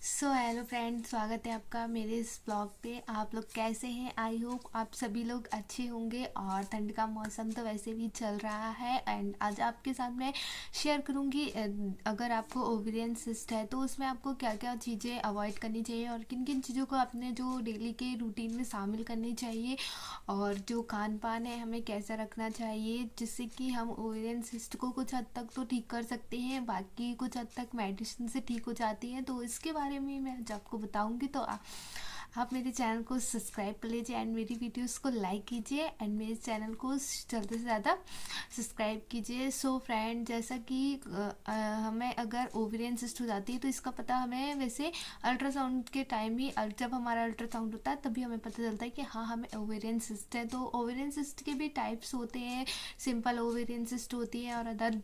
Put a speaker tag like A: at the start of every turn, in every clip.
A: Hello friend, स्वागत है आपका मेरे इस ब्लॉग पे। आप लोग कैसे हैं? आई होप आप सभी लोग अच्छे होंगे। और ठंड का मौसम तो वैसे भी चल रहा है एंड आज आपके साथ मैं शेयर करूंगी अगर आपको ओवेरियन सिस्ट है तो उसमें आपको क्या क्या चीज़ें अवॉइड करनी चाहिए और किन किन चीज़ों को अपने जो डेली के रूटीन में शामिल करनी चाहिए और जो खान पान है हमें कैसा रखना चाहिए जिससे कि हम ओवेरियन सिस्ट को कुछ हद तक तो ठीक कर सकते हैं, बाकी कुछ हद तक मेडिसिन से ठीक हो जाती है। तो इसके बारे में मैं आज आपको बताऊंगी। तो आप मेरे चैनल को सब्सक्राइब कर लीजिए एंड मेरी वीडियोस को लाइक कीजिए एंड मेरे चैनल को ज़्यादा से ज़्यादा सब्सक्राइब कीजिए। सो फ्रेंड, जैसा कि हमें अगर ओवेरियन सिस्ट हो जाती है तो इसका पता हमें वैसे अल्ट्रासाउंड के टाइम ही, जब हमारा अल्ट्रासाउंड होता है तभी हमें पता चलता है कि हाँ हमें ओवेरियन सिस्ट है। तो ओवेरियन सिस्ट के भी टाइप्स होते हैं, सिंपल ओवेरियन सिस्ट होती है और अदर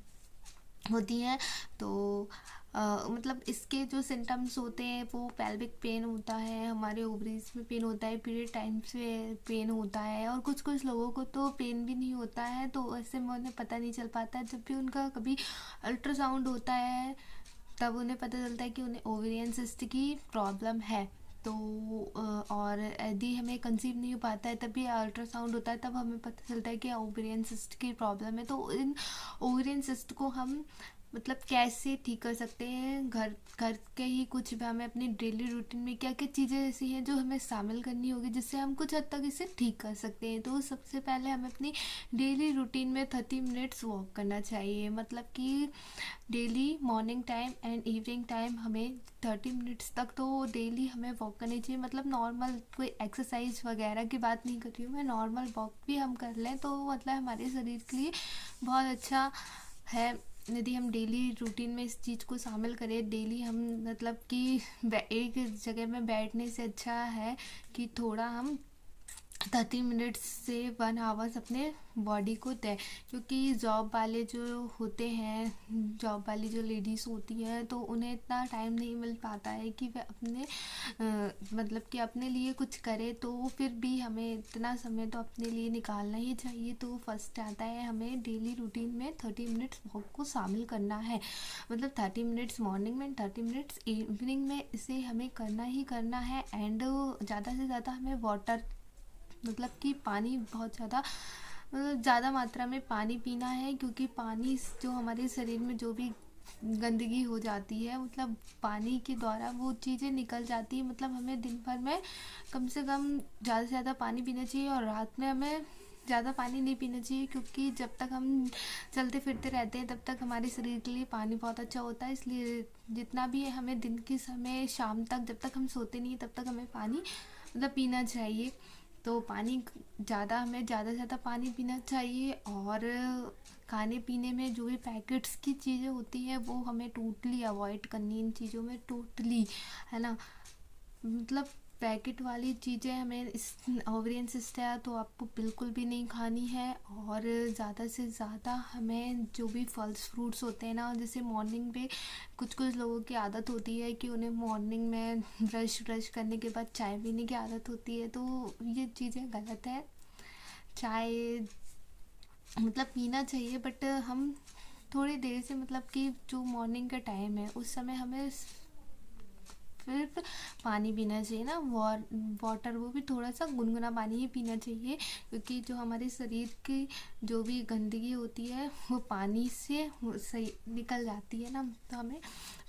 A: होती हैं। तो मतलब इसके जो सिम्टम्स होते हैं वो पेल्विक पेन होता है, हमारे ओवरीज में पेन होता है, पीरियड टाइम से पेन होता है और कुछ कुछ लोगों को तो पेन भी नहीं होता है। तो ऐसे में उन्हें पता नहीं चल पाता है। जब भी उनका कभी अल्ट्रासाउंड होता है तब उन्हें पता चलता है कि उन्हें ओवेरियन सिस्ट की प्रॉब्लम है। तो और यदि हमें कंसीव नहीं हो पाता है तभी अल्ट्रासाउंड होता है, तब हमें पता चलता है कि ओवेरियन सिस्ट की प्रॉब्लम है। तो इन ओवेरियन सिस्ट को हम मतलब कैसे ठीक कर सकते हैं, घर घर के ही कुछ भी हमें अपनी डेली रूटीन में क्या क्या चीज़ें ऐसी हैं जो हमें शामिल करनी होगी जिससे हम कुछ हद तक इसे ठीक कर सकते हैं। तो सबसे पहले हमें अपनी डेली रूटीन में 30 मिनट्स वॉक करना चाहिए। मतलब कि daily morning time and evening time हमें 30 मिनट्स तक तो डेली हमें वॉक करनी चाहिए। मतलब नॉर्मल कोई एक्सरसाइज वगैरह की बात नहीं कर रही हूँ मैं, नॉर्मल वॉक भी हम कर लें तो मतलब हमारे शरीर के लिए बहुत अच्छा है। यदि हम डेली रूटीन में इस चीज़ को शामिल करें, डेली हम मतलब कि एक जगह में बैठने से अच्छा है कि थोड़ा हम 30 मिनट्स से 1 आवर्स अपने बॉडी को दें। क्योंकि जॉब वाले जो होते हैं, जॉब वाली जो लेडीज़ होती हैं तो उन्हें इतना टाइम नहीं मिल पाता है कि वे अपने मतलब कि अपने लिए कुछ करे। तो फिर भी हमें इतना समय तो अपने लिए निकालना ही चाहिए। तो फर्स्ट आता है हमें डेली रूटीन में 30 मिनट्स वॉक को शामिल करना है। मतलब 30 मिनट्स मॉर्निंग में, 30 मिनट्स इवनिंग में, इसे हमें करना ही करना है। एंड ज़्यादा से ज़्यादा हमें वाटर मतलब कि पानी बहुत ज़्यादा मात्रा में पानी पीना है। क्योंकि पानी जो हमारे शरीर में जो भी गंदगी हो जाती है मतलब पानी के द्वारा वो चीज़ें निकल जाती है। मतलब हमें दिन भर में कम से कम ज़्यादा से ज़्यादा पानी पीना चाहिए और रात में हमें ज़्यादा पानी नहीं पीना चाहिए। क्योंकि जब तक हम चलते फिरते रहते हैं तब तक हमारे शरीर के लिए पानी बहुत अच्छा होता है। इसलिए जितना भी है हमें दिन के समय शाम तक, जब तक हम सोते नहीं तब तक हमें पानी मतलब पीना चाहिए। तो पानी ज़्यादा, हमें ज़्यादा से ज़्यादा पानी पीना चाहिए। और खाने पीने में जो भी पैकेट्स की चीज़ें होती हैं वो हमें टोटली अवॉइड करनी, इन चीज़ों में टोटली, है ना। मतलब पैकेट वाली चीज़ें हमें इस ओवेरियन सिस्ट है तो आपको बिल्कुल भी नहीं खानी है। और ज़्यादा से ज़्यादा हमें जो भी फल्स फ्रूट्स होते हैं ना, जैसे मॉर्निंग पे कुछ कुछ लोगों की आदत होती है कि उन्हें मॉर्निंग में ब्रश करने के बाद चाय पीने की आदत होती है। तो ये चीज़ें गलत है। चाय मतलब पीना चाहिए बट हम थोड़ी देर से, मतलब कि जो मॉर्निंग का टाइम है उस समय हमें सिर्फ पानी पीना चाहिए ना। वाटर वो भी थोड़ा सा गुनगुना पानी ही पीना चाहिए। क्योंकि जो हमारे शरीर की जो भी गंदगी होती है वो पानी से सही निकल जाती है ना। तो हमें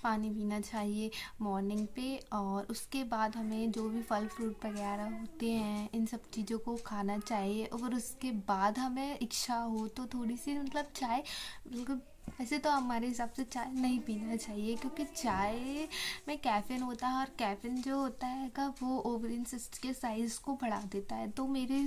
A: पानी पीना चाहिए मॉर्निंग पे। और उसके बाद हमें जो भी फल फ्रूट वगैरह होते हैं इन सब चीज़ों को खाना चाहिए। और उसके बाद हमें इच्छा हो तो थोड़ी सी मतलब चाय, बिल्कुल वैसे तो हमारे हिसाब से चाय नहीं पीना चाहिए क्योंकि चाय में कैफ़ीन होता है और कैफ़ीन जो होता है का वो ओवरिन सिस्ट के साइज़ को बढ़ा देता है। तो मेरे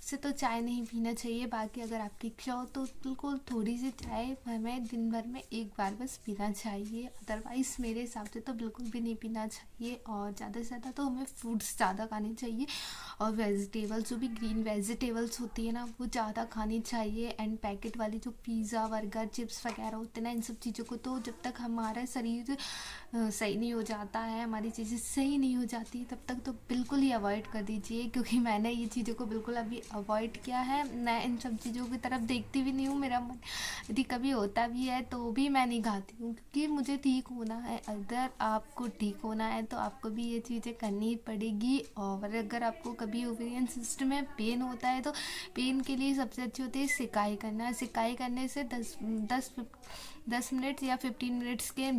A: से तो चाय नहीं पीना चाहिए। बाकी अगर आपकी इच्छा हो तो बिल्कुल थोड़ी सी चाय हमें दिन भर में एक बार बस पीना चाहिए। अदरवाइज़ मेरे हिसाब से तो बिल्कुल भी नहीं पीना चाहिए। और ज़्यादा से ज़्यादा तो हमें फ्रूट्स ज़्यादा खाने चाहिए और वेजिटेबल्स, जो भी ग्रीन वेजिटेबल्स होती है ना वो ज़्यादा खानी चाहिए। एंड पैकेट वाली जो पिज़्ज़ा बर्गर चिप्स वगैरह होते हैं ना, इन सब चीज़ों को तो जब तक हमारा शरीर सही नहीं हो जाता है, हमारी चीज़ें सही नहीं हो जाती तब तक तो बिल्कुल ही अवॉइड कर दीजिए। क्योंकि मैंने ये चीज़ों को बिल्कुल अभी अवॉइड किया है। मैं इन सब चीज़ों की तरफ देखती भी नहीं हूँ, मेरा मन यदि कभी होता भी है तो भी मैं नहीं खाती हूँ, क्योंकि मुझे ठीक होना है। अगर आपको ठीक होना है तो आपको भी ये चीज़ें करनी ही पड़ेगी। और अगर आपको कभी ओवेरियन सिस्टम में पेन होता है तो पेन के लिए सबसे अच्छी होती है सिकाई करना। सिकाई करने से 10 मिनट्स या 15 मिनट्स के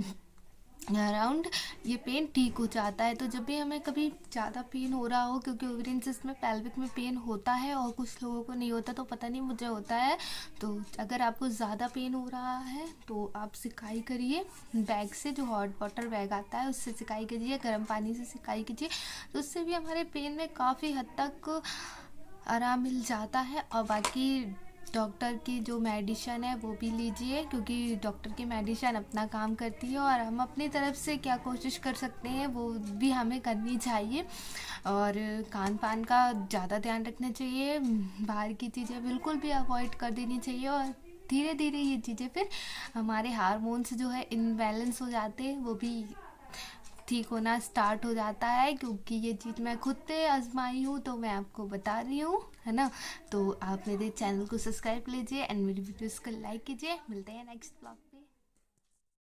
A: अराउंड ये पेन ठीक हो जाता है। तो जब भी हमें कभी ज़्यादा पेन हो रहा हो, क्योंकि ओवेरियन सिस्ट में पेल्विक में पेन होता है और कुछ लोगों को नहीं होता, तो पता नहीं, मुझे होता है। तो अगर आपको ज़्यादा पेन हो रहा है तो आप सिकाई करिए बैग से, जो हॉट वाटर बैग आता है उससे सिकाई कीजिए, गर्म पानी से सिकाई कीजिए। तो उससे भी हमारे पेन में काफ़ी हद तक आराम मिल जाता है। और बाकी डॉक्टर की जो मेडिसिन है वो भी लीजिए, क्योंकि डॉक्टर की मेडिसिन अपना काम करती है और हम अपनी तरफ से क्या कोशिश कर सकते हैं वो भी हमें करनी चाहिए। और खान पान का ज़्यादा ध्यान रखना चाहिए, बाहर की चीज़ें बिल्कुल भी अवॉइड कर देनी चाहिए। और धीरे धीरे ये चीज़ें फिर हमारे हार्मोन्स जो है इनबैलेंस हो जाते हैं, वो भी ठीक होना स्टार्ट हो जाता है। क्योंकि ये चीज़ मैं खुद से आजमाई हूँ, तो मैं आपको बता रही हूँ, है ना। तो आप मेरे चैनल को सब्सक्राइब कीजिए एंड मेरी वीडियोस को लाइक कीजिए। मिलते हैं नेक्स्ट ब्लॉग।